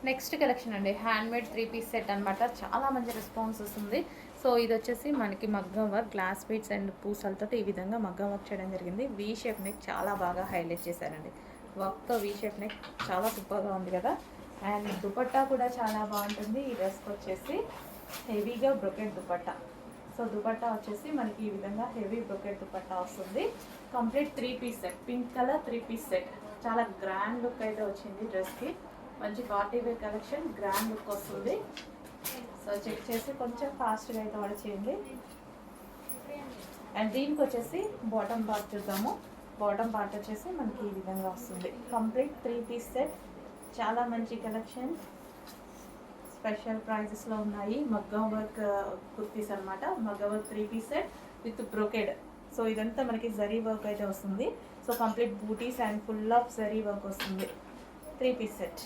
Next collection అండి, handmade 3 piece set అనమాట. చాలా మంచి రెస్పాన్స్ వస్తుంది. సో ఇది వచ్చేసి మనకి మగ్గం వర్క్, గ్లాస్ బీడ్స్ అండ్ పూసలతో ఈ విధంగా మగ్గం వర్క్ చేయడం జరిగింది. వీ షేప్ నెక్ చాలా బాగా హైలైట్ చేశారండి. వర్క్తో వీ షేప్ నెక్ చాలా సూపర్గా ఉంది కదా. అండ్ దుపట్టా కూడా చాలా బాగుంటుంది. ఈ డ్రెస్కి వచ్చేసి హెవీగా బ్రొకెట్ దుపట్టా. సో దుపట్టా వచ్చేసి మనకి ఈ విధంగా హెవీ బ్రొకెట్ దుపట్టా వస్తుంది. Complete 3 piece set, pink colour 3 piece set. చాలా గ్రాండ్ లుక్ అయితే వచ్చింది డ్రెస్కి. మంచి party wear collection, grand look వస్తుంది. సో చెక్ చేసి కొంచెం ఫాస్ట్గా అయితే ఆర్డర్ చేయండి. అండ్ దీనికి వచ్చేసి బాటమ్ పార్ట్ చూద్దాము. బాటమ్ పార్ట్ వచ్చేసి మనకి ఈ విధంగా వస్తుంది. కంప్లీట్ 3 పీస్ సెట్, చాలా మంచి కలెక్షన్. స్పెషల్ ప్రైజెస్లో ఉన్నాయి. మగ్గం వర్క్ కుర్తీస్ అనమాట. మగ్గం work 3 piece set with brocade. So ఇదంతా మనకి జరీ వర్క్ అయితే వస్తుంది. సో కంప్లీట్ బూటీస్ and full of zari work వస్తుంది. 3 పీస్ సెట్.